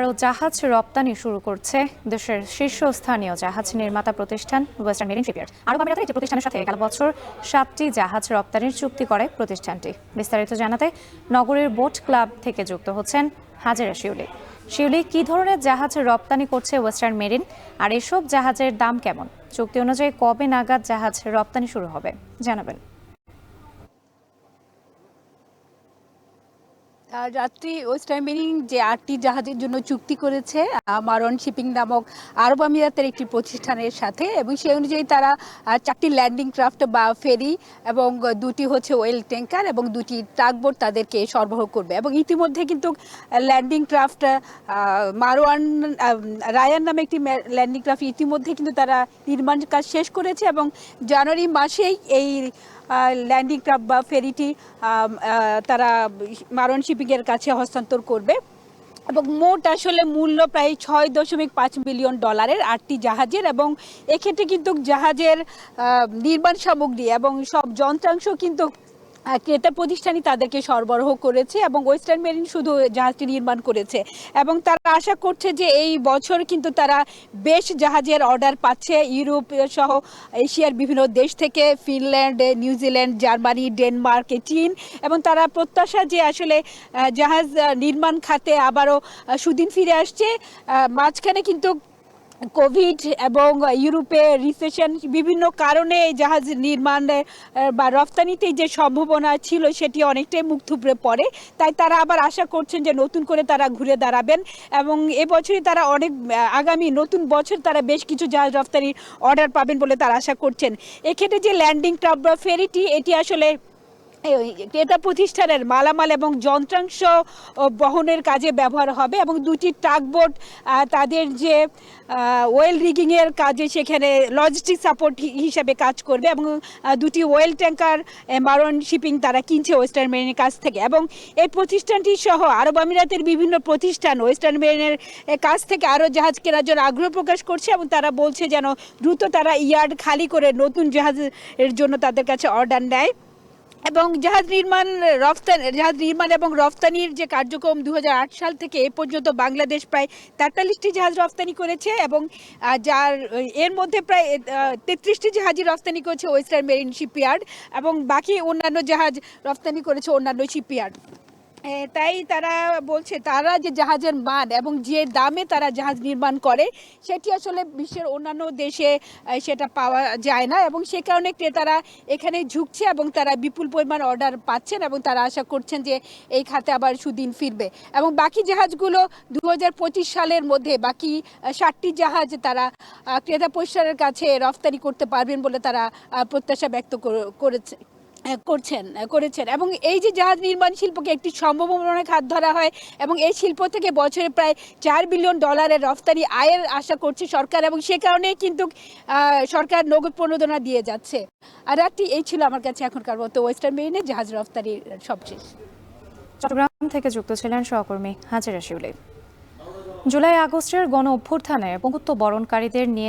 আরও জাহাজ রপ্তানি শুরু করছে দেশের শীর্ষস্থানীয় জাহাজ নির্মাতা প্রতিষ্ঠান ওয়েস্টার্ন মেরিন শিপইয়ার্ড। আরব আমিরাতের একটি প্রতিষ্ঠানের সাথে গেল বছর 7টি জাহাজ রপ্তানির চুক্তি করে প্রতিষ্ঠানটি। বিস্তারিত জানাতে নগরীর বোট ক্লাব থেকে যুক্ত হচ্ছেন হাজেরা শিউলি। শিউলি, কি ধরনের জাহাজ রপ্তানি করছে ওয়েস্টার্ন মেরিন, আর এসব জাহাজের দাম কেমন? চুক্তি অনুযায়ী কবে নাগাদ জাহাজ রপ্তানি শুরু হবে জানাবেন। রাত্রি ওয়েস্টার্ন মেরিন যে 8টি জাহাজের জন্য চুক্তি করেছে মারওয়ান শিপিং নামক আরব আমিরাতের একটি প্রতিষ্ঠানের সাথে, এবং সেই অনুযায়ী তারা 4টি ল্যান্ডিং ক্রাফট বা ফেরি এবং 2টি হচ্ছে ওয়েল ট্যাঙ্কার এবং 2টি ট্রাকবোট তাদেরকে সরবরাহ করবে। এবং ইতিমধ্যে কিন্তু ল্যান্ডিং ক্রাফট মারওয়ান রায়ান নামে একটি ল্যান্ডিং ক্রাফট ইতিমধ্যে কিন্তু তারা নির্মাণ কাজ শেষ করেছে, এবং জানুয়ারি মাসেই এই ল্যান্ডিং ক্রাফট বা ফেরিটি তারা মারওয়ান শিপিংয়ের কাছে হস্তান্তর করবে। এবং মোট আসলে মূল্য প্রায় $6.5 মিলিয়ন 8টি জাহাজের, এবং এক্ষেত্রে কিন্তু জাহাজের নির্মাণ সামগ্রী এবং সব যন্ত্রাংশ কিন্তু ক্রেতা প্রতিষ্ঠানই তাদেরকে সরবরাহ করেছে, এবং ওয়েস্টার্ন মেরিন শুধু জাহাজটি নির্মাণ করেছে। এবং তারা আশা করছে যে এই বছর কিন্তু তারা বেশ জাহাজের অর্ডার পাচ্ছে ইউরোপ সহ এশিয়ার বিভিন্ন দেশ থেকে, ফিনল্যান্ড, নিউজিল্যান্ড, জার্মানি, ডেনমার্ক, চীন। এবং তারা প্রত্যাশা যে আসলে জাহাজ নির্মাণ খাতে আবারও সুদিন ফিরে আসছে। মাঝখানে কিন্তু কোভিড এবং ইউরোপে রিসেশন বিভিন্ন কারণে জাহাজ নির্মাণ বা রপ্তানিতে যে সম্ভাবনা ছিল সেটি অনেকটাই মুখ থুবড়ে পড়ে। তাই তারা আবার আশা করছেন যে নতুন করে তারা ঘুরে দাঁড়াবেন, এবং এবছরই তারা আগামী নতুন বছর তারা বেশ কিছু জাহাজ রপ্তানির অর্ডার পাবেন বলে তারা আশা করছেন। এক্ষেত্রে যে ল্যান্ডিং ক্রাফট বা ফেরিটি, এটি আসলে ক্রেতা প্রতিষ্ঠানের মালামাল এবং যন্ত্রাংশ বহনের কাজে ব্যবহার হবে, এবং 2টি ট্রাকবোট তাদের যে ওয়েল রিগিংয়ের কাজে সেখানে লজিস্টিক সাপোর্ট হিসাবে কাজ করবে, এবং 2টি ওয়েল ট্যাঙ্কার মারওয়ান শিপিং তারা কিনছে ওয়েস্টার্ন মেরিনের কাছ থেকে। এবং এই প্রতিষ্ঠানটি সহ আরব আমিরাতের বিভিন্ন প্রতিষ্ঠান ওয়েস্টার্ন মেরিনের কাছ থেকে আরও জাহাজ কেনার জন্য আগ্রহ প্রকাশ করছে, এবং তারা বলছে যেন দ্রুত তারা ইয়ার্ড খালি করে নতুন জাহাজের জন্য তাদের কাছে অর্ডার নেয়। এবং জাহাজ নির্মাণ এবং রফতানির যে কার্যক্রম 2008 সাল থেকে এ পর্যন্ত বাংলাদেশ প্রায় 43টি জাহাজ রফতানি করেছে, এবং এর মধ্যে প্রায় 33টি জাহাজই রফতানি করেছে ওয়েস্টার্ন মেরিন শিপইয়ার্ড, এবং বাকি অন্যান্য জাহাজ রফতানি করেছে অন্যান্য শিপইয়ার্ড। তাই তারা বলছে তারা যে জাহাজের মান এবং যে দামে তারা জাহাজ নির্মাণ করে সেটি আসলে বিশ্বের অন্যান্য দেশে সেটা পাওয়া যায় না, এবং সে কারণে ক্রেতারা এখানে ঝুঁকছে এবং তারা বিপুল পরিমাণ অর্ডার পাচ্ছেন, এবং তারা আশা করছেন যে এই খাতে আবার সুদিন ফিরবে। এবং বাকি জাহাজগুলো 2025 সালের মধ্যে বাকি 60টি জাহাজ তারা ক্রেতা প্রতিষ্ঠানের কাছে রফতানি করতে পারবেন বলে তারা প্রত্যাশা ব্যক্ত করেছেন। এবং এই যে জাহাজ নির্মাণ শিল্পকে একটি সম্ভাবনার খাত ধরা হয়, এবং এই শিল্প থেকে বছরে প্রায় $4 বিলিয়ন রফতানি আয়ের আশা করছে সরকার, এবং সে কারণে কিন্তু সরকার নগদ প্রণোদনা দিয়ে যাচ্ছে। আর এই ছিল আমার কাছে এখনকার মতো ওয়েস্টার্ন মেরিনের জাহাজ রফতানির সবশেষ। চট্টগ্রাম থেকে যুক্ত ছিলেন সহকর্মী হাজেরা শিউলি। জুলাই আগস্টের গণ অভ্যুত্থানে পঙ্গুত্ব বরণকারীদের নিয়ে